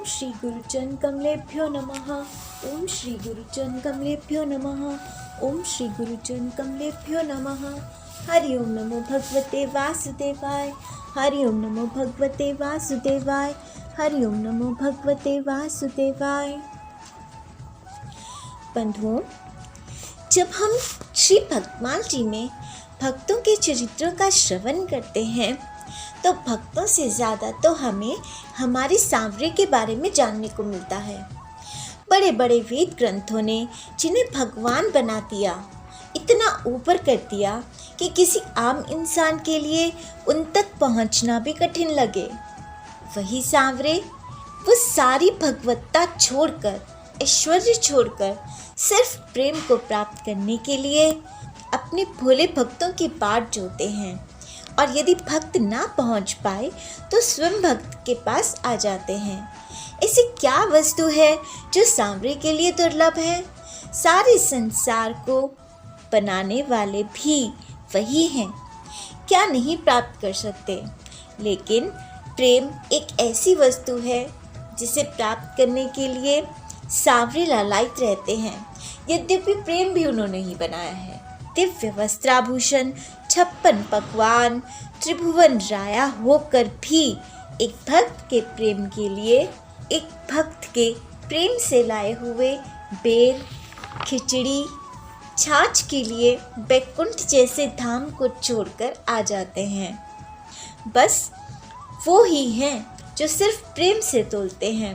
श्री गुरुचरण कमलेभ्यो नमः। ओम श्री गुरुचरण कमलेभ्यो नमः। ओम श्री गुरुचरण कमलेभ्यो नमः। हरि ओम नमो भगवते वासुदेवाय। हरि ओम नमो भगवते वासुदेवाय। हरि ओम नमो भगवते वासुदेवाय। बंधुओं, जब हम श्री भक्तमाल जी में भक्तों के चरित्रों का श्रवण करते हैं तो भक्तों से ज़्यादा तो हमें हमारे सांवरे के बारे में जानने को मिलता है। बड़े बड़े वेद ग्रंथों ने जिन्हें भगवान बना दिया, इतना ऊपर कर दिया कि किसी आम इंसान के लिए उन तक पहुंचना भी कठिन लगे। वही सांवरे वो सारी भगवत्ता छोड़कर, ऐश्वर्य छोड़कर सिर्फ प्रेम को प्राप्त करने के लिए अपने भोले भक्तों की बाट जोते हैं, और यदि भक्त ना पहुंच पाए तो स्वयं भक्त के पास आ जाते हैं। ऐसी क्या वस्तु है जो सांवरे के लिए दुर्लभ है? सारे संसार को बनाने वाले भी वही हैं। क्या नहीं प्राप्त कर सकते, लेकिन प्रेम एक ऐसी वस्तु है जिसे प्राप्त करने के लिए सांवरे लालायित रहते हैं। यद्यपि प्रेम भी उन्होंने ही बनाया है। दिव्य वस्त्राभूषण, 56 पकवान, त्रिभुवन राया होकर भी एक भक्त के प्रेम के लिए, एक भक्त के प्रेम से लाए हुए बेर, खिचड़ी, छाछ के लिए बैकुंठ जैसे धाम को छोड़कर आ जाते हैं। बस वो ही हैं जो सिर्फ प्रेम से तोलते हैं।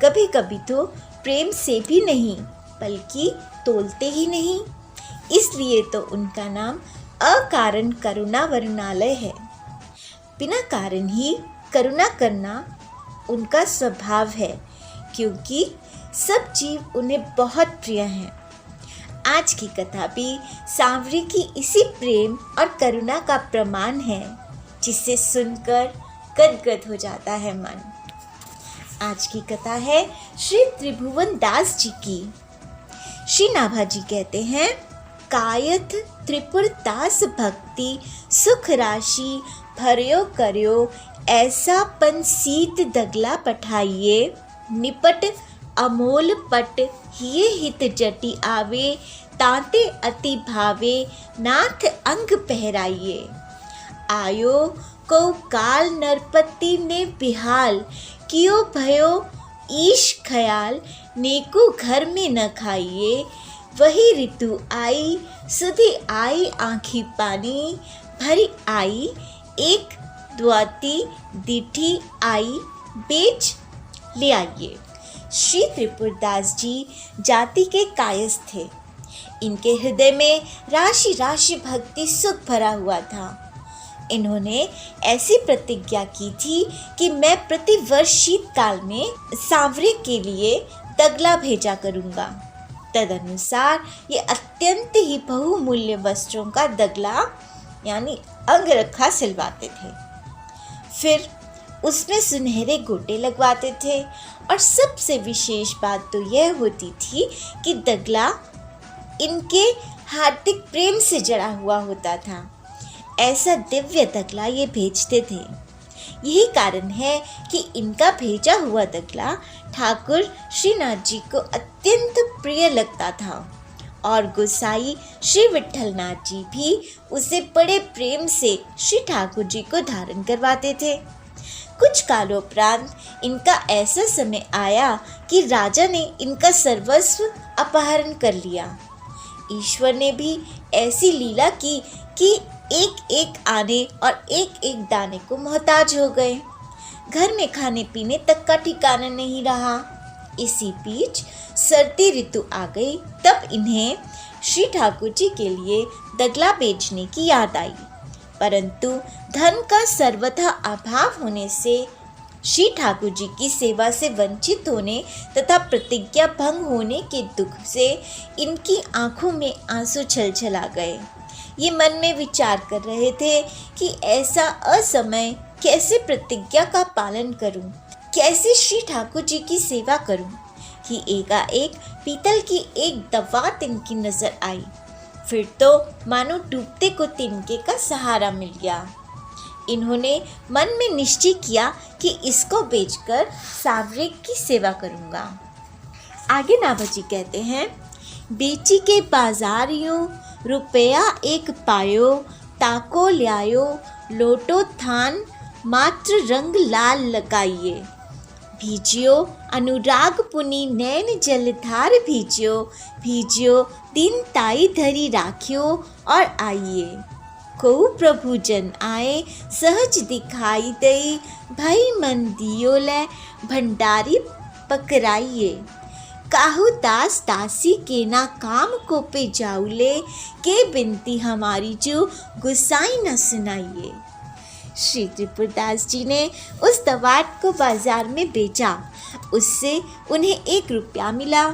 कभी कभी तो प्रेम से भी नहीं, बल्कि तोलते ही नहीं। इसलिए तो उनका नाम अकारण करुणा वरणालय है। बिना कारण ही करुणा करना उनका स्वभाव है, क्योंकि सब जीव उन्हें बहुत प्रिय हैं। आज की कथा भी सांवरे की इसी प्रेम और करुणा का प्रमाण है, जिसे सुनकर गदगद हो जाता है मन। आज की कथा है श्री त्रिभुवन दास जी की। श्री नाभा जी कहते हैं, कायथ त्रिपुर दास भक्ति सुख राशि भर्यो कर्यो, ऐसा पन सीत दगला पठाइए, निपट अमोल पट हिये हित जटी आवे, तांते अति भावे नाथ अंग पहराइए। आयो को काल नरपति ने बिहाल, कियो भयो ईश खयाल, नेको घर में न खाइए, वही ऋतु आई सुधी आई आँखी पानी, भरी आई एक द्वाती दीठी आई, बेच ले आइए। श्री त्रिपुरदास जी जाति के कायस्थ थे। इनके हृदय में राशि राशि भक्ति सुख भरा हुआ था। इन्होंने ऐसी प्रतिज्ञा की थी कि मैं प्रति वर्ष शीतकाल में सांवरे के लिए दगला भेजा करूँगा। तदनुसार ये अत्यंत ही बहुमूल्य वस्त्रों का दगला यानी अंगरखा सिलवाते थे। फिर उसमें सुनहरे गोटे लगवाते थे, और सबसे विशेष बात तो यह होती थी कि दगला इनके हार्दिक प्रेम से जड़ा हुआ होता था। ऐसा दिव्य दगला ये भेजते थे। यही कारण है कि इनका भेजा हुआ दगला ठाकुर श्रीनाथ जी को अत्यंत प्रिय लगता था, और गोसाई श्री विठलनाथ जी भी उसे बड़े प्रेम से श्री ठाकुर जी को धारण करवाते थे। कुछ कालोपरांत इनका ऐसा समय आया कि राजा ने इनका सर्वस्व अपहरण कर लिया। ईश्वर ने भी ऐसी लीला की कि एक एक आने और एक एक दाने को मोहताज हो गए। घर में खाने पीने तक का ठिकाना नहीं रहा। इसी बीच सर्दी ऋतु आ गई। तब इन्हें श्री ठाकुर जी के लिए दगला बेचने की याद आई, परंतु धन का सर्वथा अभाव होने से, श्री ठाकुर जी की सेवा से वंचित होने तथा प्रतिज्ञा भंग होने के दुख से इनकी आंखों में आंसू छलछला गए। ये मन में विचार कर रहे थे कि ऐसा असमय कैसे प्रतिज्ञा का पालन करूं, कैसे श्री ठाकुर जी की सेवा करूं, कि एकाएक पीतल की एक दवात इनकी नजर आई। फिर तो मानो डूबते को तिनके का सहारा मिल गया। इन्होंने मन में निश्चय किया कि इसको बेचकर सांवरे की सेवा करूँगा। आगे नाभाजी कहते हैं, बेची के बाजारियों रुपया एक पायो, ताको ल्यायो लोटो थान मात्र रंग लाल लगाइए। भीजियो अनुराग पुनि नैन जलधार भीजियो, भीजियो दिन ताई धरी राखियो और आइए। कहु प्रभु जन आए सहज दिखाई दई, भई मन दियो ले भंडारी पकड़ाइए। काहू दास दासी के ना काम को पे जाऊले, के बिनती हमारी जो गुसाई न सुनाइए। श्री त्रिपुरदास जी ने उस दवात को बाजार में बेचा। उससे उन्हें 1 रुपया मिला।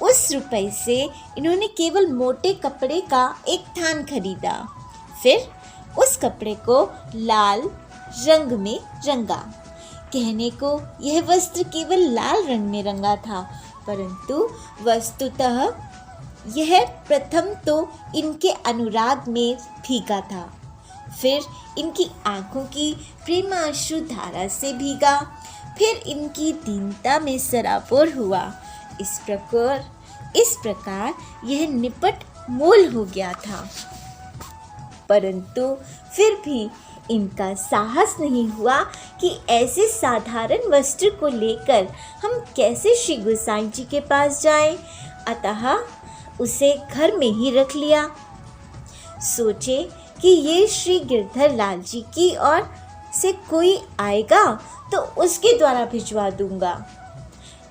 उस रुपये से इन्होंने केवल मोटे कपड़े का एक थान खरीदा। फिर उस कपड़े को लाल रंग में रंगा। कहने को यह वस्त्र केवल लाल रंग में रंगा था, परंतु वस्तुतः यह प्रथम तो इनके अनुराग में भीगा था, फिर इनकी आंखों की प्रेमाश्रु धारा से भीगा, फिर इनकी दीनता में सराबोर हुआ। इस प्रकार यह निपट मोल हो गया था। परंतु फिर भी इनका साहस नहीं हुआ कि ऐसे साधारण वस्त्र को लेकर हम कैसे श्री गोसाई जी के पास जाएं। अतः उसे घर में ही रख लिया। सोचे कि ये श्री गिरधर लाल जी की ओर से कोई आएगा तो उसके द्वारा भिजवा दूंगा।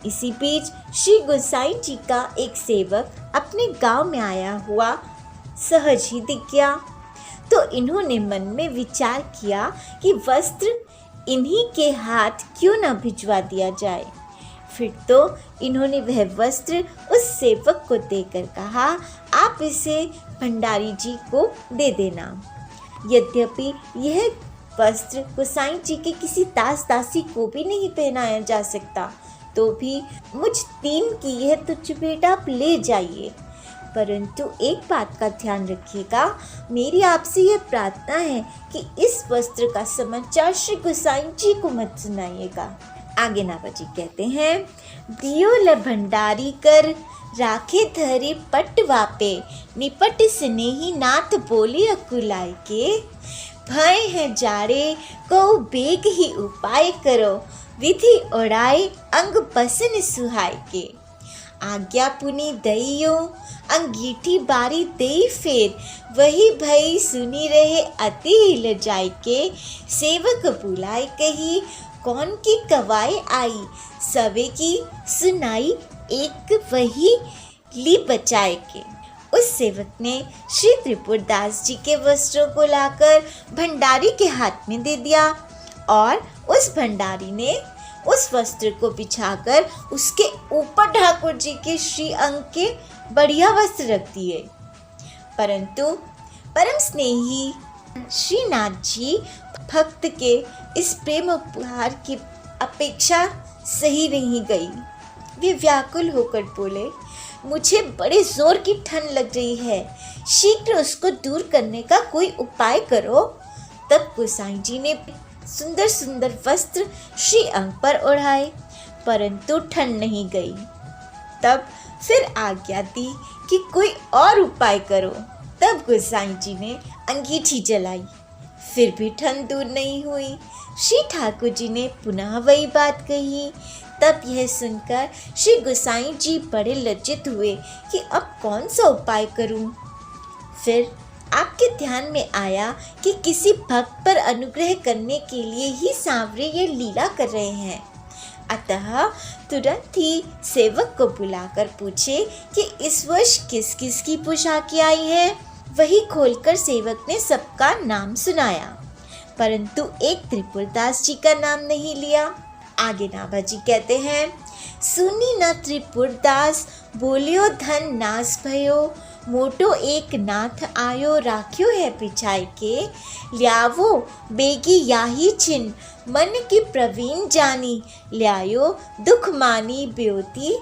इसी बीच श्री गोसाई जी का एक सेवक अपने गांव में आया हुआ सहज ही दिख गया, तो इन्होंने मन में विचार किया कि वस्त्र इन्हीं के हाथ क्यों न भिजवा दिया जाए। फिर तो इन्होंने वह वस्त्र उस सेवक को देकर कहा, आप इसे भंडारी जी को दे देना। यद्यपि यह वस्त्र गोसाई जी के किसी दास दासी को भी नहीं पहनाया जा सकता, तो भी मुझ 3 की यह तुच्छ भेंट आप ले जाइए। परंतु एक बात का ध्यान रखिएगा, मेरी आपसे यह प्रार्थना है कि इस वस्त्र का समाचार श्री गोसाई जी को मत सुनाइएगा। आगे नाभाजी कहते हैं, दियो ल भंडारी कर राखे धरे पट वापे, निपट स्नेही नाथ बोले अकुलाय के। भय है जाड़े को बेग ही उपाय करो, विधि ओढ़ाए अंग बसन सुहाय के। आज्ञा पुनि दइयो अंगीठी बारी दे फेर, वही भई सुनी रहे अति लजाय के। सेवक बुलाए कही कौन की कवाए आई, सवे की सुनाई एक वही ली बचाए के। उस सेवक ने श्री त्रिपुरदास जी के वस्त्रों को लाकर भंडारी के हाथ में दे दिया और उस भंडारी ने उस वस्त्र को बिछाकर उसके ऊपर ठाकुर जी के श्री अंग के बढ़िया वस्त्र रख दिए। परंतु परम स्नेही श्रीनाथ जी भक्त के इस प्रेम उपहार की अपेक्षा सही नहीं गई। वे व्याकुल होकर बोले, मुझे बड़े जोर की ठंड लग रही है, शीघ्र उसको दूर करने का कोई उपाय करो। तब गोसाई जी ने सुंदर सुंदर वस्त्र श्री अंग पर ओढ़ाए, परंतु ठंड नहीं गई। तब फिर आज्ञा दी कि कोई और उपाय करो। तब गोसाई जी ने अंगीठी जलाई, फिर भी ठंड दूर नहीं हुई। श्री ठाकुर जी ने पुनः वही बात कही। तब यह सुनकर श्री गोसाई जी बड़े लज्जित हुए कि अब कौन सा उपाय करूं। फिर आपके ध्यान में आया कि किसी भक्त पर अनुग्रह करने के लिए ही सांवरे ये लीला कर रहे हैं। अतः तुरंत ही सेवक को बुलाकर पूछे कि इस वर्ष किस किस की पोशाकें आई है। वही खोलकर सेवक ने सबका नाम सुनाया, परंतु एक त्रिपुरदास जी का नाम नहीं लिया। आगे नाभाजी कहते हैं, सुनी न त्रिपुरदास बोलियो धन नाश भयो, मोटो एक नाथ आयो राख्यो है पिछाई के। ल्यावो बेगी याही छिन मन की प्रवीण जानी, ल्यायो दुख मानी ब्योती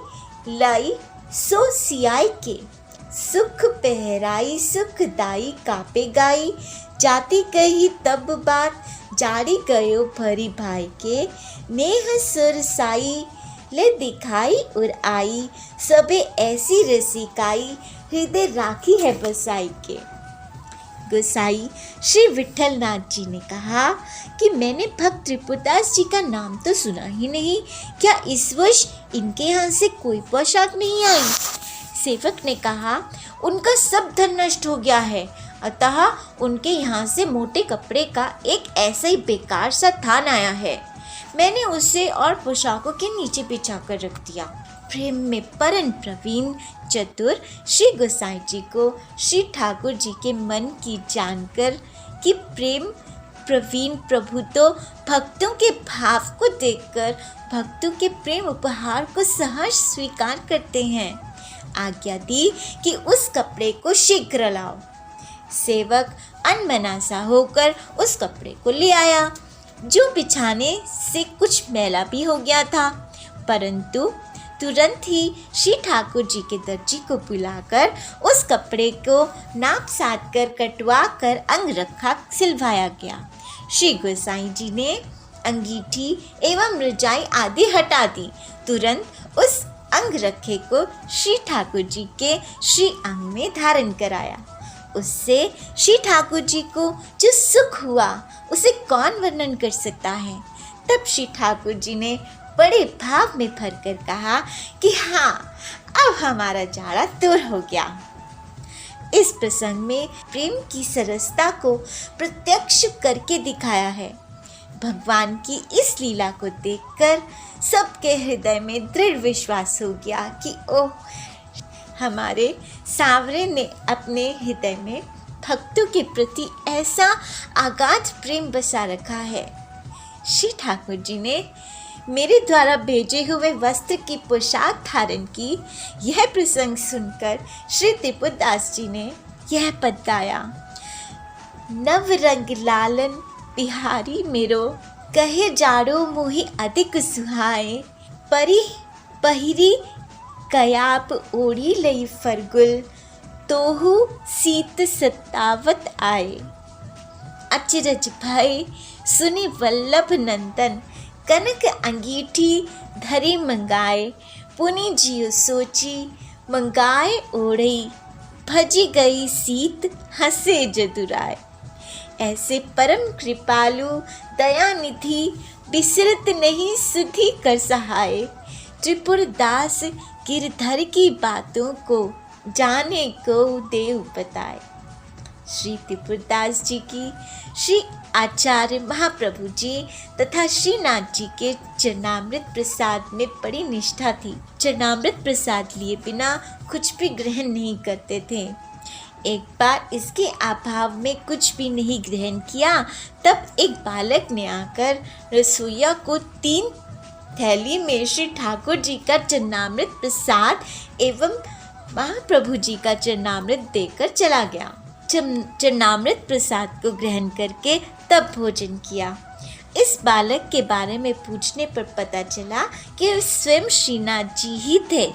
लाई सो सियाई के। सुख पहराई सुखदाई कापे गाई, जाति कही तब बात जाड़ी गयो भरी भाई के, नेह सुर साई ले दिखाई और आई, सबे ऐसी रसिकाई हृदय राखी है बसाई के। गोसाई श्री विठल नाथ जी ने कहा कि मैंने भक्त त्रिपुरदास जी का नाम तो सुना ही नहीं, क्या इस वर्ष इनके यहाँ से कोई पोशाक नहीं आई? सेवक ने कहा उनका सब धन नष्ट हो गया है, अतः उनके यहाँ से मोटे कपड़े का एक ऐसा ही बेकार सा थान आया है, मैंने उसे और पोशाकों के नीचे बिछा कर रख दिया। प्रेम में परम प्रवीण चतुर श्री गोसाई जी को श्री ठाकुर जी के मन की जानकर कि प्रेम प्रवीण प्रभु तो भक्तों के भाव को देखकर भक्तों के प्रेम उपहार को सहज स्वीकार करते हैं, आज्ञा दी कि उस कपड़े को शीघ्र लाओ। सेवक अनमना सा होकर उस कपड़े को ले आया, जो बिछाने से कुछ मैला भी हो गया था, परंतु तुरंत ही श्री ठाकुर जी के दर्जी को बुलाकर उस कपड़े को नाप साध कर कटवा कर अंगरखा सिलवाया गया। श्री गोसाई जी ने अंगीठी एवं रजाई आदि हटा दी, तुरंत उस अंगरखे को श्री ठाकुर जी के श्री अंग में धारण कराया। उससे श्री ठाकुर जी को जो सुख हुआ उसे कौन वर्णन कर सकता है। तब श्री ठाकुर जी ने बड़े भाव में भरकर कहा कि हाँ, अब हमारा जाड़ा दूर हो गया। इस प्रसंग में प्रेम की सरसता को प्रत्यक्ष करके दिखाया है। भगवान की इस लीला को देखकर सबके हृदय में दृढ़ विश्वास हो गया कि ओह, हमारे सांवरे ने अपने हृदय में भक्तों के प्रति ऐसा अगाध प्रेम बसा रखा है। श्री ठाकुर जी ने मेरे द्वारा भेजे हुए वस्त्र की पोशाक धारण की। यह प्रसंग सुनकर श्री त्रिपुरदास जी ने यह पद गाया। नव रंग लालन बिहारी मेरो, कहे जाड़ो मोहि अधिक सुहाए, परी पहिरी कयाप ओढ़ी लई फरगुल, तोहु सीत सतावत आए। अचरज भय सुनि वल्लभ नंदन, कनक अंगीठी धरी मंगाए, पुनि जियो सोची मंगाए ओढ़ई, भजी गई सीत हंसे जदुराए। ऐसे परम कृपालु दयानिधि बिसरत नहीं सुधि कर सहाय, त्रिपुरदास गिरधर की बातों को जाने को देव बताए। श्री त्रिपुरदास जी की श्री आचार्य महाप्रभु जी तथा श्री नाथ जी के चरणामृत प्रसाद में बड़ी निष्ठा थी। चरणामृत प्रसाद लिए बिना कुछ भी ग्रहण नहीं करते थे। एक बार इसके अभाव में कुछ भी नहीं ग्रहण किया, तब एक बालक ने आकर रसोइया को 3 थैली में श्री ठाकुर जी का चरणामृत प्रसाद एवं महाप्रभु जी का चरणामृत देकर चला गया। चरणामृत प्रसाद को ग्रहण करके तब भोजन किया। इस बालक के बारे में पूछने पर पता चला कि वे स्वयं श्रीनाथ जी ही थे।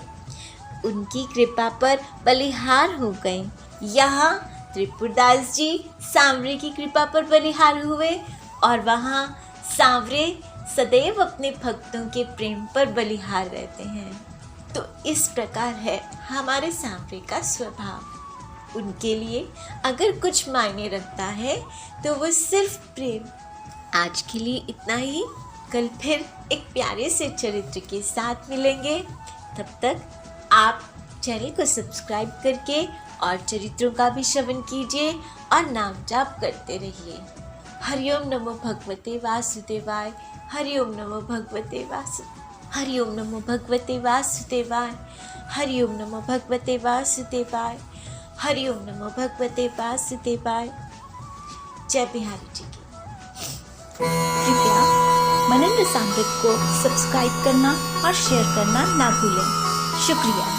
उनकी कृपा पर बलिहार हो गए। यहाँ त्रिपुरदास जी सांवरे की कृपा पर बलिहार हुए और वहाँ सांवरे सदैव अपने भक्तों के प्रेम पर बलिहार रहते हैं। तो इस प्रकार है हमारे सांवरे का स्वभाव। उनके लिए अगर कुछ मायने रखता है तो वो सिर्फ प्रेम। आज के लिए इतना ही। कल फिर एक प्यारे से चरित्र के साथ मिलेंगे। तब तक आप चैनल को सब्सक्राइब करके और चरित्रों का भी श्रवण कीजिए और नाम जाप करते रहिए। हरिओम नमो भगवते वासुदेवाय। हरिओम नमो भगवते हरिओम नमो भगवते वासुदेवाय। हरिओम नमो भगवते वासुदेवाय। हरिओम नमो भगवते वासुदेवाय। जय बिहारी जी की। कृपया मनन रसामृत को सब्सक्राइब करना और शेयर करना ना भूलें। शुक्रिया।